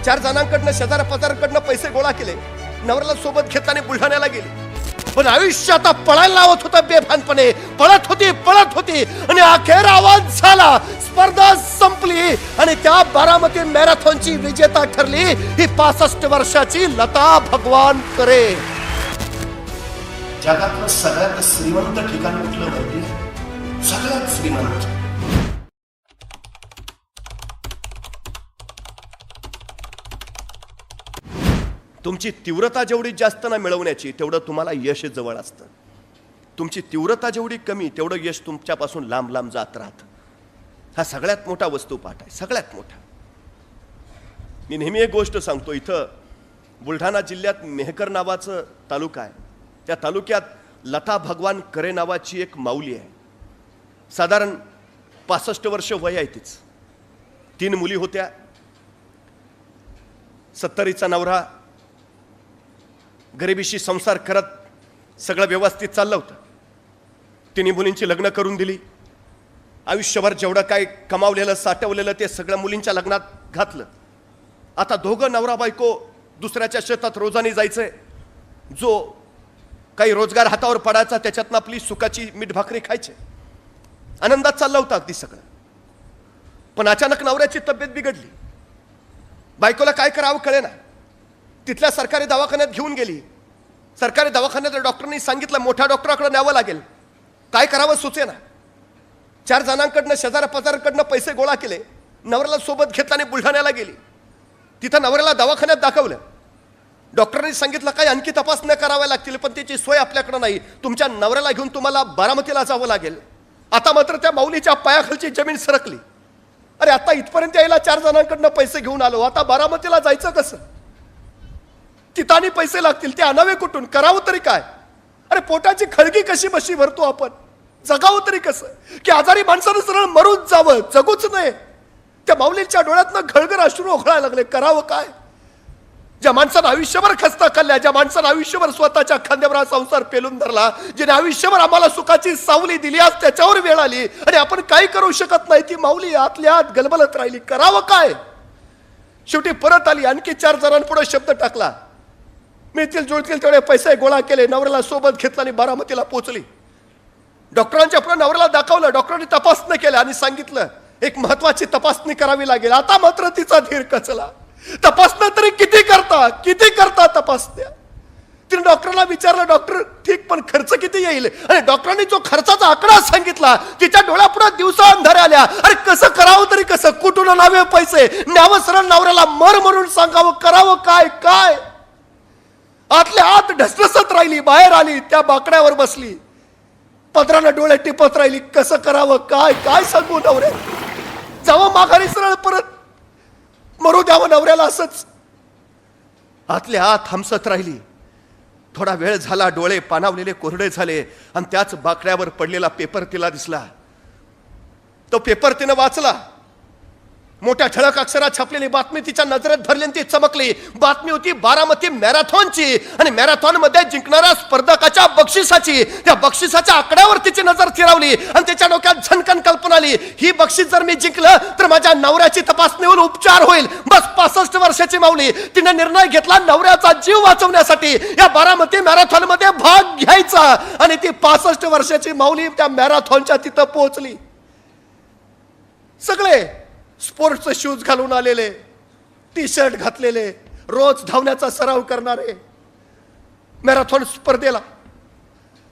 4 जणांकडनं शेजाऱ्या पाजारांकडनं पैसे गोळा केले, नवऱ्याला सोबत घेतल्याने बुलढाण्याला गेली. पण आयुष्य आता पळायला लावत होता बेभानपणे, पळत होती आणि अखेर आवाज झाला. स्पर्धा संपली आणि त्या बारामती मॅरेथॉनची विजेता ठरली ही 65 वर्षाची लता भगवान करे. जगातलं सगळ्यात श्रीमंत ठिकाण कुठलं माहिती? सगळ्यात श्रीमंत. तुमची तीव्रता जेवढी जास्त ना मिळवण्याची, तेवढं तुम्हाला यश जवळ असतं. तुमची तीव्रता जेवढी कमी, तेवढं यश तुमच्यापासून लांब लांब जात राहतं. हा सगळ्यात मोठा वस्तुपाठ आहे, सगळ्यात मोठा. मी नेहमी एक गोष्ट सांगतो, इथं बुलढाणा जिल्ह्यात मेहकर नावाचं तालुका आहे. त्या तालुक्यात लता भगवान करे नावाची एक माऊली आहे. साधारण 65 वर्ष वय आहे तिचं. 3 मुली होत्या. 70चा नवरा, गरिबीशी संसार करत सगळं व्यवस्थित चाललं होतं. 3 मुलींची लग्न करून दिली. आयुष्यभर जेवढं काय कमावलेलं साठवलेलं ते सगळं मुलींच्या लग्नात घातलं. आता दोघं नवरा बायको दुसऱ्याच्या शेतात रोजानी जायचंय. जो काही रोजगार हातावर पडायचा त्याच्यातनं आपली सुखाची मीठ भाकरी खायचे. आनंदात चाललं होतं अगदी सगळं. पण अचानक नवऱ्याची तब्येत बिघडली. बायकोला काय करावं कळेना. तिथल्या सरकारी दवाखान्यात घेऊन गेली. सरकारी दवाखान्यात डॉक्टरांनी सांगितलं मोठ्या डॉक्टराकडे न्यावं लागेल. काय करावं सुचेना. 4 जणांकडनं शेजाऱ्या पाजारांकडनं पैसे गोळा केले, नवऱ्याला सोबत घेतल्याने बुलढाण्याला गेली. तिथं नवऱ्याला दवाखान्यात दाखवलं. डॉक्टरांनी सांगितलं काय आणखी तपासण्या कराव्या लागतील, पण त्याची सोय आपल्याकडे नाही. तुमच्या नवऱ्याला घेऊन तुम्हाला बारामतीला जावं लागेल. आता मात्र त्या माऊलीच्या पायाखालची जमीन सरकली. अरे आता इथपर्यंत यायला 4 जणांकडनं पैसे घेऊन आलो, आता बारामतीला जायचं कसं? तिथं पैसे लागतील, ते आणावे कुठून? करावं तरी काय? अरे पोटाची खळगी कशी बशी भरतो आपण? जगावं तरी कसं? की आजारी माणसानं सरळ मरूच जावं, जगूच नाही. त्या माऊलीच्या डोळ्यातनं घळघळ अश्रू ओघळायला लागले. करावं काय? ज्या माणसानं आयुष्यभर खस्ता खाल्ल्या, ज्या माणसानं आयुष्यभर स्वतःच्या खांद्यावर संसार पेलून धरला, ज्याने आयुष्यभर आम्हाला सुखाची सावली दिली, आज त्याच्यावर वेळ आली आणि आपण काही करू शकत नाही. ती माऊली आतल्या आत गलबलत राहिली. करावं काय? शेवटी परत आली. आणखी 4 जणांपुढे शब्द टाकला. मिळतील जुळतील तेवढे पैसे गोळा केले, नवऱ्याला सोबत घेतला आणि बारामतीला पोहोचली. डॉक्टरांच्या पुढे नवऱ्याला दाखवलं. डॉक्टरांनी तपासणी केल्या आणि सांगितलं एक महत्वाची तपासणी करावी लागेल. आता मात्र तिचा धीर कचला. तपासणं तरी किती करता तपासण्या? तिने डॉक्टरला विचारलं, डॉक्टर ठीक पण खर्च किती येईल? आणि डॉक्टरांनी जो खर्चाचा आकडा सांगितला, तिच्या डोळ्यापुढे दिवसा अंधारे आल्या. अरे कसं करावं तरी कसं? कुठून आणावे पैसे? न्यावं सरळ नवऱ्याला मर म्हणून सांगावं? करावं काय? काय आतल्या आत ढसढसत राहिली. बाहेर आली, त्या बाकड्यावर बसली, पदरानं डोळे टिपत राहिली. कसं करावं? काय काय सांगू नवऱ्या? जावं माघारी सरळ परत मरू द्यावं नवऱ्याला असंच? आतल्या आत हमसत राहिली. थोडा वेळ झाला, डोळे पाणावलेले कोरडे झाले आणि त्याच बाकड्यावर पडलेला पेपर तिला दिसला. तो पेपर तिनं वाचला. मोठ्या ठळक अक्षरात छापलेली बातमी तिच्या नजरेत भरली आणि ती चमकली. बातमी होती बारामती मॅरेथॉनची आणि मॅरेथॉन मध्ये जिंकणाऱ्या स्पर्धकाच्या बक्षिसाची. त्या बक्षिसाच्या आकड्यावर तिची नजर फिरवली आणि त्याच्या डोक्यात झणकन कल्पना आली, ही बक्षीस जर मी जिंकलं तर माझ्या नवऱ्याची तपासणी होऊन उपचार होईल. बस 65 वर्षाची माऊली तिने निर्णय घेतला नवऱ्याचा जीव वाचवण्यासाठी या बारामती मॅरेथॉन मध्ये भाग घ्यायचा. आणि ती 65 वर्षाची माऊली त्या मॅरेथॉनच्या तिथं पोहोचली. सगळे स्पोर्ट्सचे शूज घालून आलेले, टी शर्ट घातलेले, रोज धावण्याचा सराव करणारे मॅरेथॉन स्पर्धेला.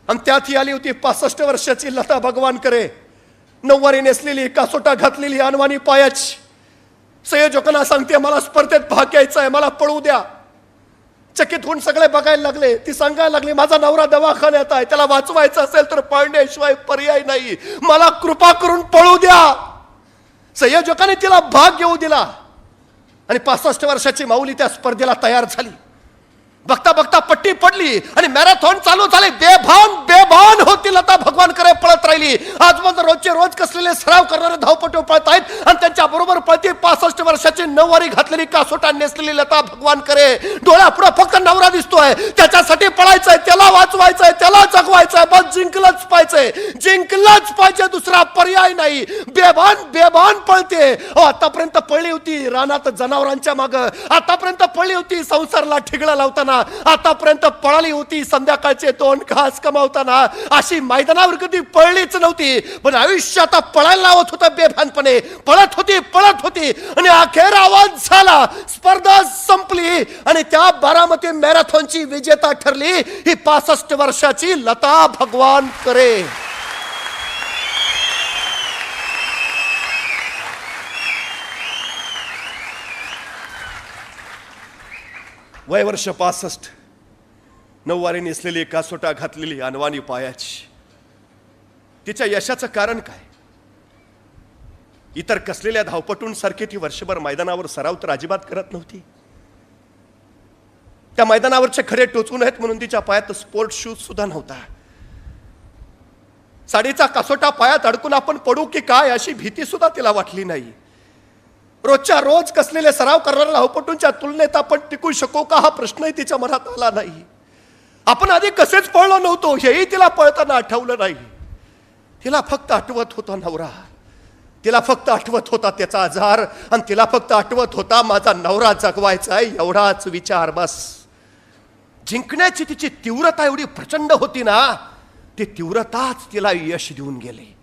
आणि त्यात ही आली होती 65 वर्षाची लता भगवान करे. नऊवारी नेसलेली, कासोटा घातलेली, अनवाणी पायाची. संयोजकांना सांगते मला स्पर्धेत भाग घ्यायचा आहे, मला पळू द्या. चकित होऊन सगळे बघायला लागले. ती सांगायला लागली माझा नवरा दवाखान्यात आहे, त्याला वाचवायचं असेल तर पळण्याशिवाय पर्याय नाही, मला कृपा करून पळू द्या. संयोजकाने तिला भाग घेऊ दिला आणि 65 वर्षाची माऊली त्या स्पर्धेला तयार झाली. बघता बघता पट्टी पडली आणि मॅरेथॉन चालू झाले. बेभान बेभान होती लता भगवानकडे पळत राहिली. आजपर्यंत रोजचे रोज कसलेले सराव करणारे धावपटू पळत आहेत आणि त्यांच्या बरोबर पळती 65 वर्षाची नऊवारी घातलेली कासोटा नेसलेली लता भगवानकडे. डोळ्यापुढे फक्त नवरा दिसतोय, त्याच्यासाठी पळायचंय, त्याला वाचवायचंय, त्याला जगवायचंय, बस जिंकलंच पाहिजे, जिंकलंच पाहिजे, दुसरा पर्याय नाही. बेभान बेभान पळते. आतापर्यंत पळली होती रानात जनावरांच्या माग, आतापर्यंत पळली होती संसारला ठिगळा लावताना, आतापर्यंत पळाली होती संध्याकाळचे 2 घास कमावताना. अशी मैदानावर कधी पळलीच नव्हती, पण आयुष्य आता पळायला लावत होतं बेभानपणे. पळत होती आणि अखेर आवाज झाला. स्पर्धा संपली आणि त्या बारामती मॅरेथॉनची विजेता ठरली ही 65 वर्षाची लता भगवानकरे. वय वर्ष 65, नऊवारी नेसलेली, कासोटा घातलेली, अनवाणी पायाची. तिच्या यशाचं कारण काय? इतर कसलेल्या धावपटूंसारखी ती वर्षभर मैदानावर सराव तर अजिबात करत नव्हती. त्या मैदानावरचे खडे टोचून आहेत म्हणून तिच्या पायात स्पोर्ट शूज सुद्धा नव्हता. साडीचा कासोटा पायात अडकून आपण पडू की काय अशी भीती सुद्धा तिला वाटली नाही. रोजच्या रोज कसलेले सराव करणाऱ्या धावपटूंच्या तुलनेत आपण टिकू शकू का हा प्रश्नही तिच्या मनात आला नाही. आपण आधी कसेच पळलो नव्हतो हेही तिला पळताना आठवलं नाही. तिला फक्त आठवत होता नवरा, तिला फक्त आठवत होता त्याचा आजार, आणि तिला फक्त आठवत होता माझा नवरा जगवायचा आहे एवढाच विचार बस. जिंकण्याची तिची तीव्रता एवढी प्रचंड होती ना, ती तीव्रताच तिला यश देऊन गेली.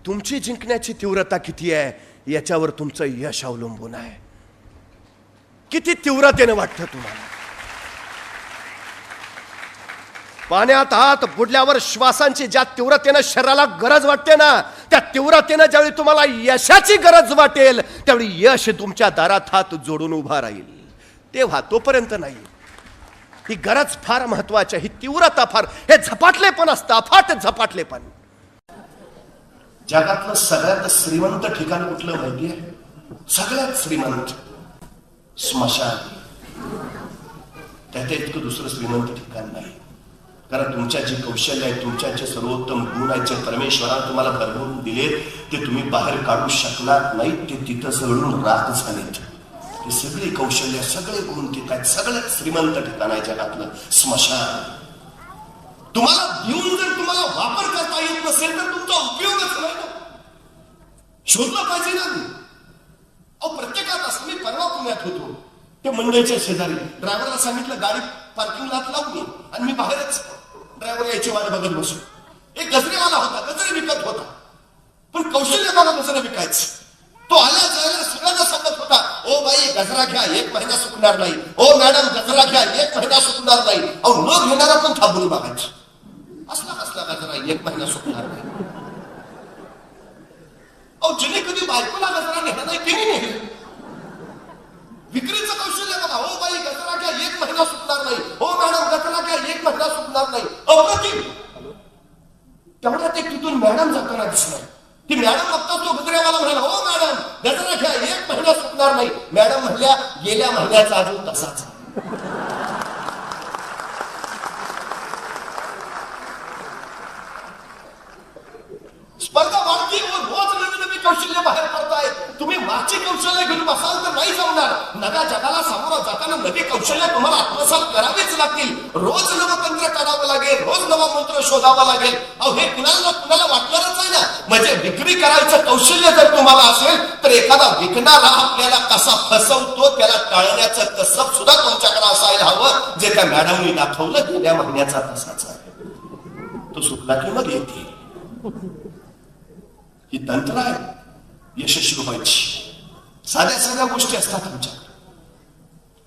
तुमची जिंकण्याची तीव्रता किती आहे याच्यावर तुमचं यश अवलंबून आहे. किती तीव्रतेने वाटतं तुम्हाला? पाण्यात हात बुडल्यावर श्वासांची ज्या तीव्रतेने शरीराला गरज वाटते ना, त्या तीव्रतेने ज्यावेळी तुम्हाला यशाची गरज वाटेल त्यावेळी यश तुमच्या दारात हात जोडून उभा राहील. तेव्हा तोपर्यंत नाही. ही गरज फार महत्वाची आहे, ही तीव्रता फार, हे झपाटलेपण असतं, अफाट झपाटलेपण. जगातलं सगळ्यात श्रीमंत ठिकाण कुठलं माहितीये? सगळ्यात श्रीमंत स्मशान. त्यात इतकं दुसरं श्रीमंत ठिकाण नाही. कारण तुमच्या जे कौशल्य आहे, तुमच्या जे सर्वोत्तम गुण आहेत, जे परमेश्वराने तुम्हाला भरभरून दिले ते तुम्ही बाहेर काढू शकणार नाही. ते तिथं जळून राख झालेत. ते सगळे कौशल्य, सगळे गुण तिथं आहेत. सगळ्यात श्रीमंत ठिकाण आहे जगातलं स्मशान. तुम्हाला देऊन जर तुम्हाला वापर करता येत नसेल तर तुमचा उपयोगच नाही. शोधलं पाहिजे ना. अहो प्रत्येकात असं. मी परवा पुण्यात होतो, ते मंडईच्या शेजारी ड्रायव्हरला सांगितलं गाडी पार्किंग लॉट लावून ये, आणि मी बाहेरच ड्रायव्हर यायची वाट बघत बसू. एक गजरेवाला होता, गजरे विकत होता, पण कौशल्य बघा गजरे विकायचं. तो आल्या जायला सगळ्यांना सांगत होता, ओ बाई गजरा घ्या, 1 महिना सुकणार नाही. ओ मॅडम गजरा घ्या, 1 महिना सुकणार नाही. अहो न घेणारा पण थांबून बघायचं. असला गजरा 1 महिना सुकणार नाही. अहो जिने कधी बायकोला गजरा नेला नाही तिने नेलं. विक्रीचं कौशल्य बघा. हो बाई गजरा घ्या, 1 महिना सुकणार नाही. हो मॅडम गजरा घ्या, 1 महिना सुकणार नाही. अप्रतिम. तेवढ्यात एक तिथून मॅडम जाताना दिसणार. ती मॅडम बघता तो गजऱ्यावाला म्हणाला, हो मॅडम गजरा घ्या, 1 महिना सुकणार नाही. मॅडम म्हणल्या गेल्या महिन्याचा अजून तसाच. स्पर्धा वाढती, रोज नवीन नवीन कौशल्य बाहेर पडताय. तुम्ही मागची कौशल्य घेऊन बसाल तर नाही जमणार. नव्या जगाला सामोरं जाताना नवी कौशल्य तुम्हाला आत्मसात करावीच लागतील. रोज नवं तंत्र काढावं लागेल, रोज नवा मंत्र शोधावा लागेल. अहो हे कुणाला वाटणारच आहे ना. म्हणजे विक्री करायचं कौशल्य जर तुम्हाला असेल तर एखादा विकणारा आपल्याला कसा फसवतो त्याला टाळण्याचं कसब सुद्धा तुमच्याकडे असायला हवं. जे त्या मॅडमनी दाखवलं गेल्या महिन्याचा तसाच आहे. तो सुटला की मग येते. ही तंत्र आहे यशस्वी व्हायची. साध्या साध्या गोष्टी असतात आमच्याकडे.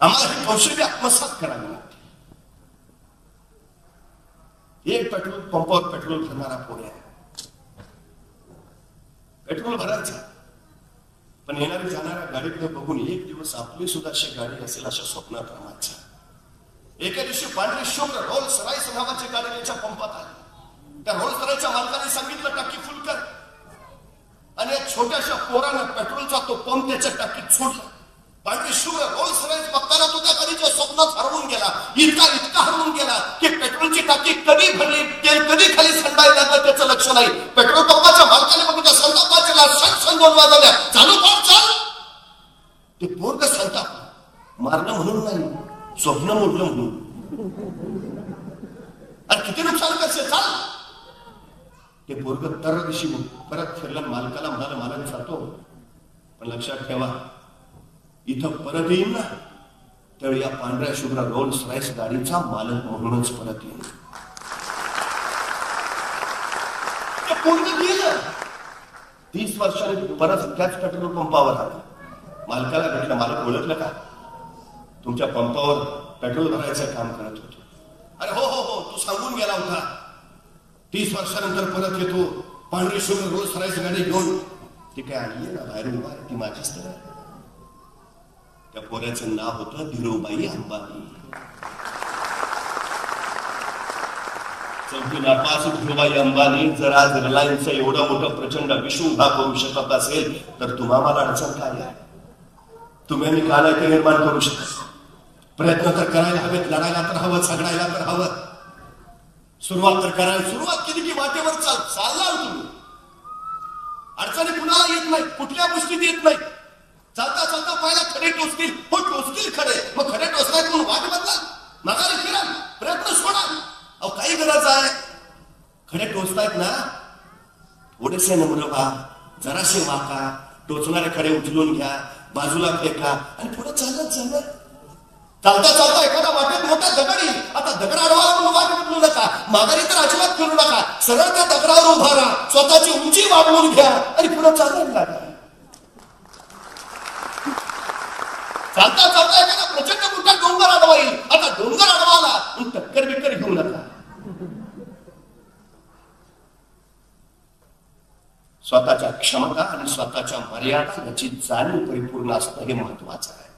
आम्हाला हे कौशल्य आत्मसात करावे लागते. एक पेट्रोल पंपावर पेट्रोल भरणारा पोर आहे. पेट्रोल भरायचं, पण येणारी जाणाऱ्या गाडीकडे बघून एक दिवस आपली सुद्धा अशी गाडी असेल अशा स्वप्नात रामायचं. एका दिवशी पांढरी शुभ्र रोल्स रॉयस नावाची गाडी त्याच्या पंपात आली. त्या रोल्स रॉयसच्या मालकाने सांगितलं टाकी फुल कर, आणि छोट्याशा पोरानं पेट्रोलचा तो पंप त्याच्या टाकीत सोडला. पांढरी शुभ्र रोल्स रॉयस बघताना करत होत्या कधीच्या स्वप्नात हरवून गेला. इतका हरवून गेला की पेट्रोलची टाकी कधी भरली, तेल कधी खाली संडायला लागलं त्याचं लक्ष नाही. पेट्रोल पंपाच्या मालकाने बघितलं, संताप वाजला, सण 2 वाजवल्या, चालू कर चाल. ते पोरग संताप मारणं म्हणून नाही, स्वप्न मोडलं म्हणून. अरे किती नुकसान करશે, चाल. ते पोरग तर दिवशी परत फिरलं, मालकाला म्हणाला, मालक जातो पण लक्षात ठेवा, इथं परत येईन ना त्यावेळी या पांढऱ्या शुभ्र रोल्स रॉयस गाडीचा मालक म्हणूनच परत येईन. ते पोरग गेलं. 30 वर्षांनी परत त्याच पेट्रोल पंपावर आला. मालकाला भेटलं. मालक ओळखलं का? तुमच्या पंपावर पेट्रोल भरायचं काम करत होतो. अरे हो हो हो, तू सांगून गेला होता 30 वर्षानंतर परत येतो पांढरी शुभ्र रोल्स रॉयस गाडी घेऊन. ती काय आली ना बाहेर उभा, ती माझीच तर. त्या पोऱ्याचं नाव होतं धीरूभाई अंबानी. चौथी नापास धीरूभाई अंबानी जर आज रिलायन्सचं एवढं मोठं प्रचंड विश्व उभा करू शकत असेल तर तुम्हाला अडचण काय आहे? तुम्ही मी का नाही निर्माण करू शकत? प्रयत्न तर करायला हवेत, लढायला तर हवं, झगडायला तर हवं, सुरुवात तर करायला. सुरुवात केली की वाटेवर चालला तुम्ही. अडचणी कुणाला येत नाही, कुठल्या गोष्टीत येत नाही. चालता चालता पाहिला खडे टोचतील, हो टोचतील खडे, मग खडे टोचलाय म्हणून वाट बदला, माघारी फिरा, प्रयत्न सोडा. अहो काही गरज आहे? खडे टोचतायत ना, थोडेसे नम्र व्हा, जरासे वाका, टोचणारे खडे उचलून घ्या, बाजूला फेका आणि पुढे चालत चालत. चालता चालता एखादा वाटेत मोठा दगड येईल. आता दगड अडवाला म्हणून वाट बदलू नका, माघारी तर अजिबात फिरू नका. सरळ त्या दगडावर उभा राहा, स्वतःची उंची वाढवून घ्या आणि पुढे चालत लागा. चालता चालता एखादा प्रचंड मोठा डोंगर अडवा येईल. आता डोंगर अडवाला टक्कर बिक्कर घेऊ नका. स्वतःच्या क्षमता आणि स्वतःच्या मर्यादा याची जाणीव परिपूर्ण असणं हे महत्वाचं आहे.